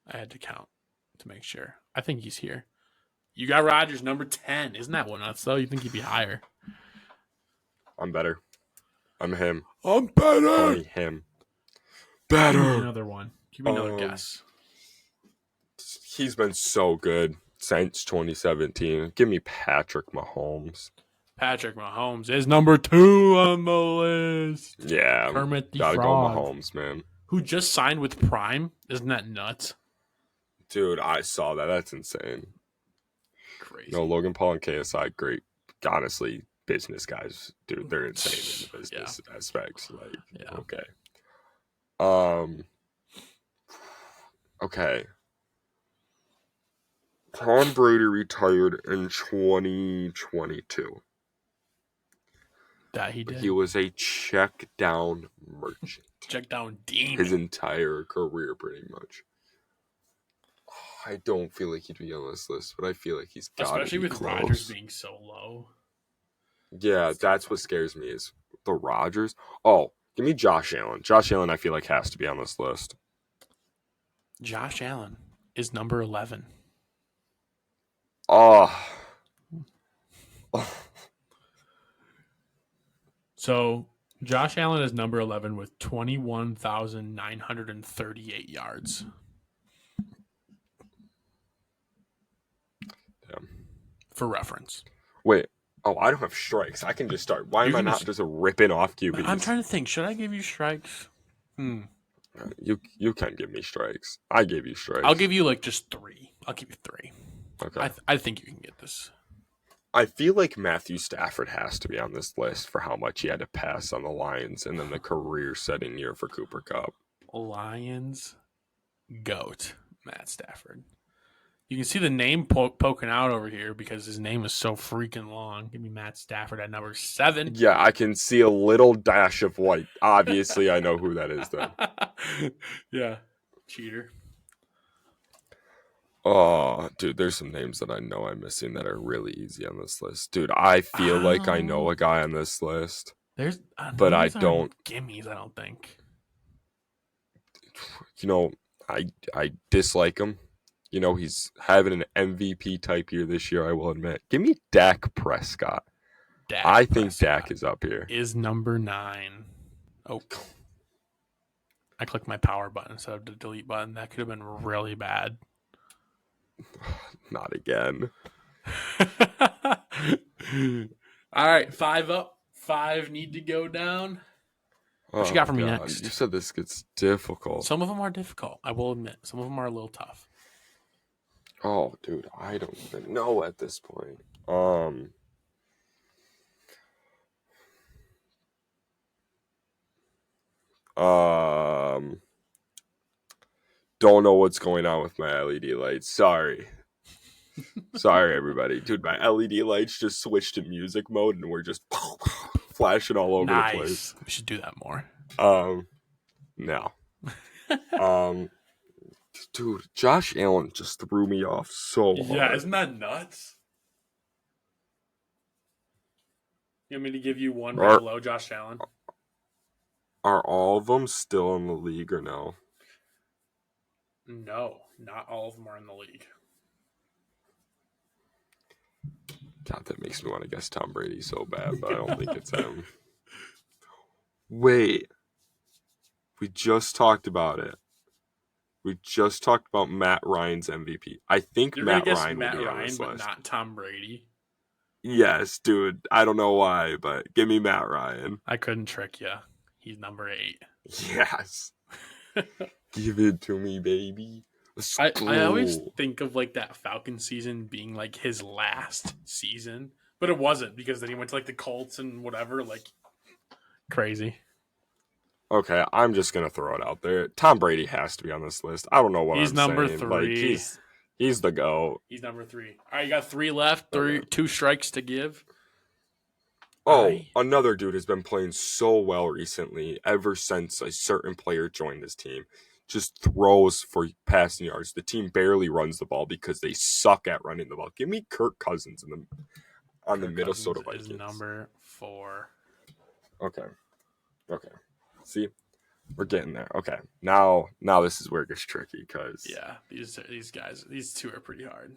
I had to count to make sure. I think he's here. You got Rodgers number 10. Isn't that one nuts, though? You think he'd be higher? I'm better. I'm him. I'm better. Call me him. Give me Better. another one. Give me another guess. He's been so good since 2017. Give me Patrick Mahomes. Patrick Mahomes is number 2 on the list. Yeah. Kermit the Gotta Frog. go Mahomes, man. Who just signed with Prime. Isn't that nuts? Dude, I saw that. That's insane. Crazy. No, Logan Paul and KSI, great. Honestly, business guys, dude, they're insane in the business aspects. Like, okay. Okay. Tom Brady retired in 2022. That he did. He was a check down merchant. Check down Dean. His entire career, pretty much. I don't feel like he'd be on this list, but I feel like he's got to be Especially with close. Rodgers being so low. Yeah, that's what scares me is the Rodgers. Oh, give me Josh Allen. Josh Allen, I feel like, has to be on this list. Josh Allen is number 11. Oh. So Josh Allen is number 11 with 21,938 yards. for reference. Wait. Oh, I don't have strikes. I can just start. Why am I not just ripping off QBs? I'm trying to think. Should I give you strikes? You can give me strikes. I gave you strikes. I'll give you like just 3. I'll give you 3. Okay. I think you can get this. I feel like Matthew Stafford has to be on this list for how much he had to pass on the Lions and then the career-setting year for Cooper Kupp. Lions GOAT, Matt Stafford. You can see the name poking out over here because his name is so freaking long. Give me Matt Stafford at number 7. Yeah, I can see a little dash of white. Obviously, I know who that is, though. Yeah, cheater. Oh, dude, there's some names that I know I'm missing that are really easy on this list. Dude, I feel like I know a guy on this list. But I don't. Gimmies, I don't think. You know, I dislike him. You know, he's having an MVP type year this year, I will admit. Give me Dak Prescott. I think Dak is up here. Is number 9. Oh. I clicked my power button instead of the delete button. That could have been really bad. Not again. All right, 5 up. 5 need to go down. What you got for me next? You said this gets difficult. Some of them are difficult, I will admit. Some of them are a little tough. Oh, dude, I don't even know at this point. Don't know what's going on with my LED lights. Sorry. Sorry, everybody. Dude, my LED lights just switched to music mode and we're just flashing all over the place. We should do that more. No. Dude, Josh Allen just threw me off so hard. Yeah, isn't that nuts? You want me to give you one right below Josh Allen? Are all of them still in the league or no? No, not all of them are in the league. God, that makes me want to guess Tom Brady so bad, but I don't think it's him. Wait. We just talked about it. We just talked about Matt Ryan's MVP. I think Matt Ryan will be on this list. But not Tom Brady. Yes, dude. I don't know why, but give me Matt Ryan. I couldn't trick you. He's number 8. Yes. Give it to me, baby. I always think of like that Falcon season being like his last season, but it wasn't because then he went to like the Colts and whatever, like crazy. Okay, I'm just gonna throw it out there. Tom Brady has to be on this list. I don't know what he's I'm number saying. 3. Like, he's the GOAT. He's number 3. All right, you got 3 left. 2 strikes to give. Oh, another dude has been playing so well recently. Ever since a certain player joined his team, just throws for passing yards. The team barely runs the ball because they suck at running the ball. Give me Kirk Cousins on the Minnesota Vikings. Is number 4. Okay. See, we're getting there. Okay, now this is where it gets tricky because these guys, these 2 are pretty hard.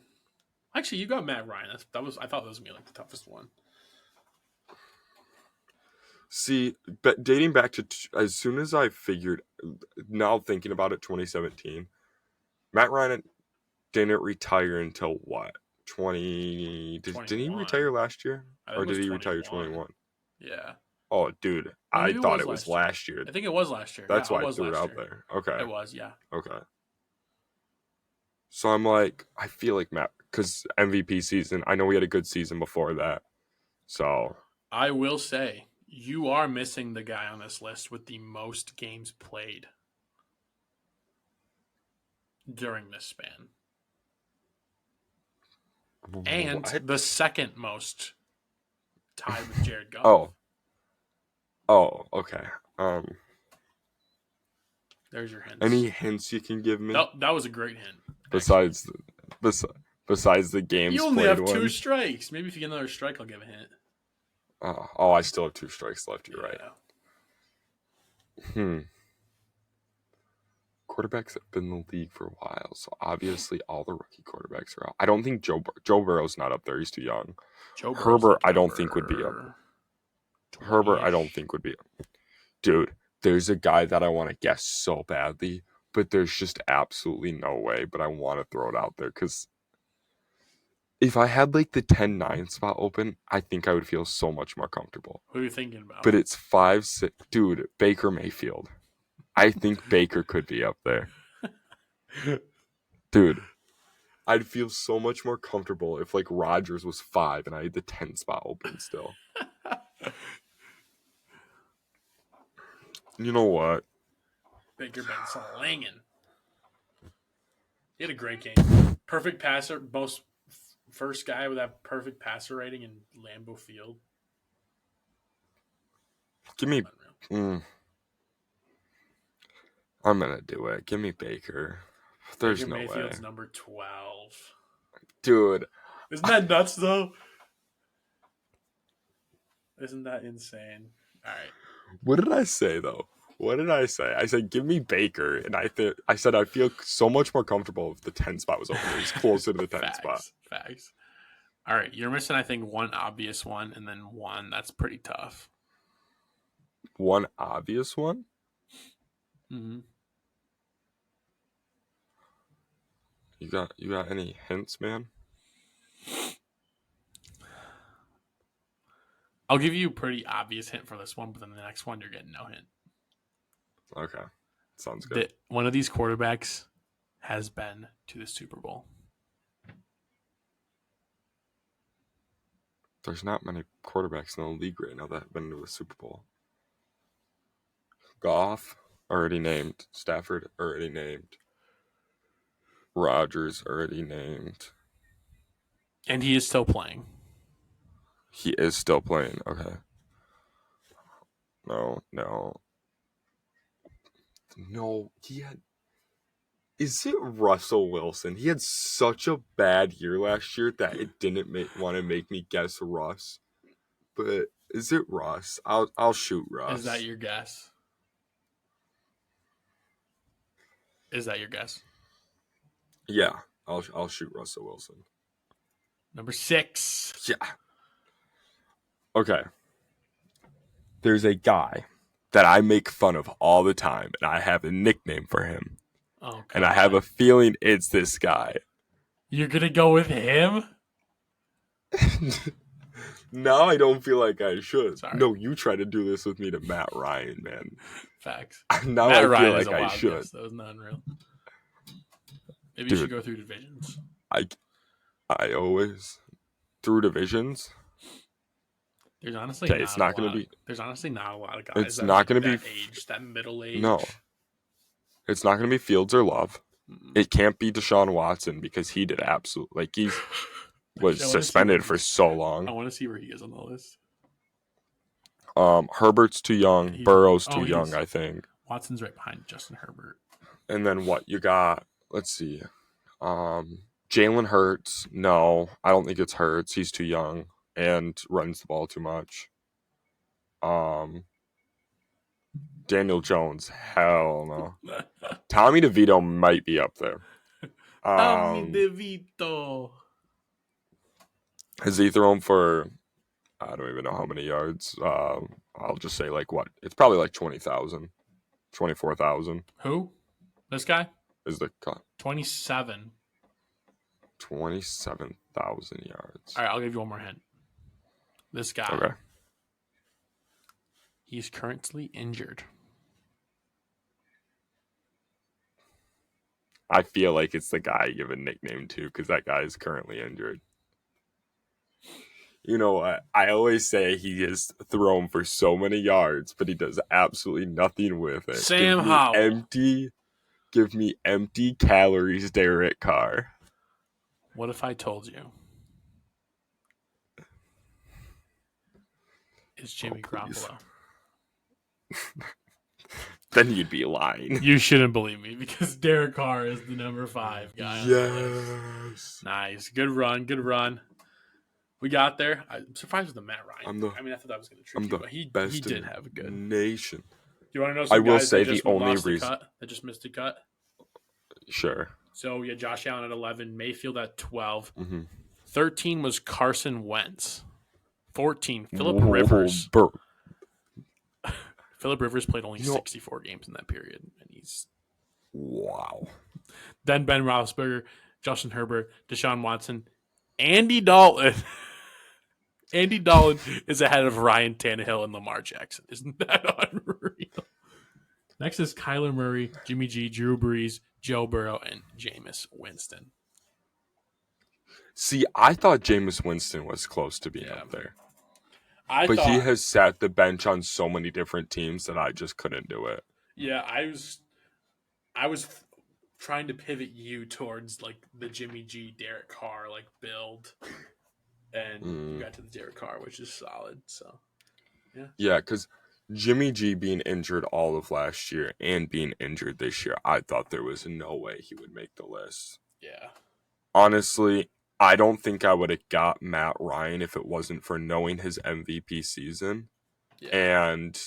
Actually, you got Matt Ryan. I thought that was gonna be like the toughest one. See, but dating back to as soon as I figured, now thinking about it, 2017, Matt Ryan didn't retire until what? Didn't he retire last year, or did he retire 21? Yeah. Oh, dude, I thought it was last year. I think it was last year. That's why I threw it out there. Okay. It was, yeah. Okay. So I'm like, I feel like Matt, because MVP season, I know we had a good season before that. So I will say, you are missing the guy on this list with the most games played during this span. And the second most, tied with Jared Goff. Oh, okay. There's your hints. Any hints you can give me? That was a great hint. Besides the games played. You only have 2 strikes. Maybe if you get another strike, I'll give a hint. I still have 2 strikes left. You're right. Quarterbacks have been in the league for a while, so obviously all the rookie quarterbacks are out. I don't think Joe Burrow's not up there. He's too young. Herbert, I don't think would be up. Herbert, I don't think would be up. Dude, there's a guy that I want to guess so badly, but there's just absolutely no way. But I want to throw it out there because if I had like the 10-9 spot open, I think I would feel so much more comfortable. Who are you thinking about? But it's 5-6. Dude, Baker Mayfield. I think Baker could be up there. Dude, I'd feel so much more comfortable if like Rodgers was 5 and I had the 10 spot open still. You know what? Baker been slinging. He had a great game. Perfect passer. First guy with that perfect passer rating in Lambeau Field. Give me. I'm gonna do it. Give me Baker. There's Baker no Mayfield's way, number 12. dude. Isn't that nuts though? Isn't that insane? All right. What did I say though? What did I say? I said give me Baker, and I said I feel so much more comfortable if the 10 spot was open. It was closer to the 10 spot. Facts. All right, you're missing, I think, one obvious one, and then one that's pretty tough. One obvious one? Mm-hmm. You got any hints, man? I'll give you a pretty obvious hint for this one, but then the next one you're getting no hint. Okay. Sounds good. One of these quarterbacks has been to the Super Bowl. There's not many quarterbacks in the league right now that have been to the Super Bowl. Goff, already named. Stafford, already named. Rodgers, already named. And he is still playing. He is still playing. Okay. No, he had... Is it Russell Wilson? He had such a bad year last year that it didn't want to make me guess Russ. But is it Russ? I'll shoot Russ. Is that your guess? Yeah, I'll shoot Russell Wilson. Number 6. Yeah. Okay. There's a guy that I make fun of all the time, and I have a nickname for him. Oh, God. And I have a feeling it's this guy. You're going to go with him? Now I don't feel like I should. Sorry. No, you try to do this with me to Matt Ryan, man. Facts. Now Matt I Ryan feel is like a I wild should. Guess. That was not unreal. Maybe Dude, you should go through divisions. I always through divisions. There's honestly Okay, it's not going to be. There's honestly not a lot of guys. It's not going to be age, that middle age. No, it's not going to be Fields or Love. It can't be Deshaun Watson because he did absolutely he was suspended for so long. I want to see where he is on the list. Herbert's too young. Burrow's too young, I think. Watson's right behind Justin Herbert. And then what you got? Let's see. Jalen Hurts. No, I don't think it's Hurts. He's too young and runs the ball too much. Daniel Jones. Hell no. Tommy DeVito might be up there. Tommy DeVito. Has he thrown for, I don't even know how many yards. I'll just say what? It's probably 20,000. 24,000. Who? This guy? Is the 27. 27,000 yards. All right, I'll give you one more hint. This guy. Okay. He's currently injured. I feel like it's the guy you give a nickname to because that guy is currently injured. You know what? I always say he is thrown for so many yards, but he does absolutely nothing with it. Sam Howell. Give me empty calories, Derek Carr. What if I told you? It's Jimmy Garoppolo. Then you'd be lying. You shouldn't believe me because Derek Carr is the number 5 guy. Yes. Nice. Good run. We got there. I'm surprised with the Matt Ryan. I thought that was going to trick you, but he did have a good nation. You want to know some I will guys say that just the only lost reason that just missed a cut? Sure. So we had Josh Allen at 11, Mayfield at 12. Mm-hmm. 13 was Carson Wentz. 14, Phillip Rivers. Phillip Rivers played only 64 games in that period, and he's wow. Then Ben Roethlisberger, Justin Herbert, Deshaun Watson, Andy Dalton. Andy Dalton is ahead of Ryan Tannehill and Lamar Jackson. Isn't that unreal? Next is Kyler Murray, Jimmy G, Drew Brees, Joe Burrow, and Jameis Winston. See, I thought Jameis Winston was close to being up there. But he has sat the bench on so many different teams that I just couldn't do it. Yeah, I was trying to pivot you towards like the Jimmy G, Derek Carr like build, and you got to the Derek Carr, which is solid. So yeah, because Jimmy G being injured all of last year and being injured this year, I thought there was no way he would make the list. Yeah, honestly, I don't think I would have got Matt Ryan if it wasn't for knowing his MVP season and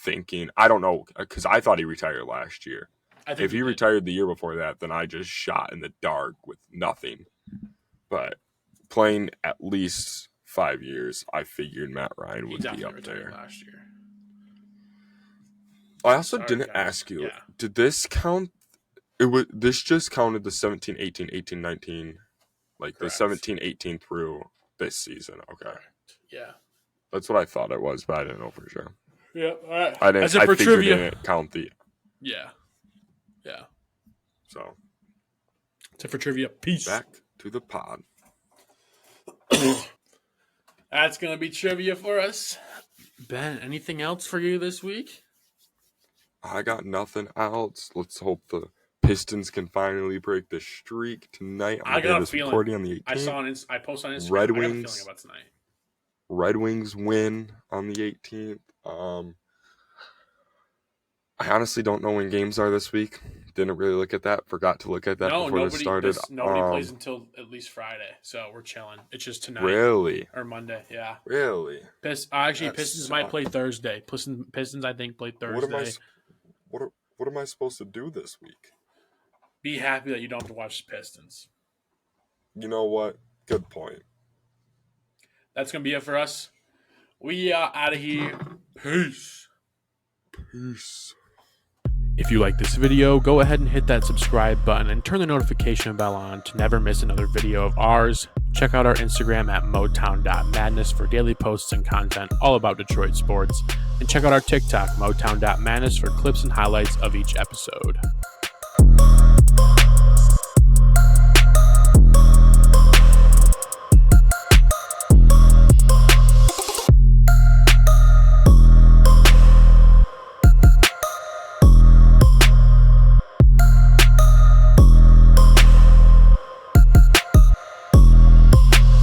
thinking, I don't know, because I thought he retired last year. If he retired the year before that, then I just shot in the dark with nothing. But playing at least 5 years, I figured Matt Ryan would be up there. Last year. I also didn't ask you, did this count? This just counted the 17, 18, 18, 19, like the 17, 18 through this season. Okay. Correct. Yeah. That's what I thought it was, but I didn't know for sure. Yeah. All right. I didn't. I figured it didn't count the. Yeah. Yeah. So. That's it for trivia. Peace. Back to the pod. That's gonna be trivia for us. Ben, anything else for you this week? I got nothing else. Let's hope the Pistons can finally break the streak tonight. I got a feeling. On the 18th. I posted on Instagram. Red I Wings. got a feeling about tonight. Red Wings win on the 18th. I honestly don't know when games are this week. Didn't really look at that. Forgot to look at that before this started. Nobody plays until at least Friday, so we're chilling. It's just tonight. Really? Or Monday, yeah. Really? Pistons might play Thursday. Pistons, I think, play Thursday. What am I supposed to do this week? Be happy that you don't have to watch the Pistons. You know what? Good point. That's going to be it for us. We are out of here. Peace. Peace. If you like this video, go ahead and hit that subscribe button and turn the notification bell on to never miss another video of ours. Check out our Instagram at motown.madness for daily posts and content all about Detroit sports. And check out our TikTok, motown.madness, for clips and highlights of each episode.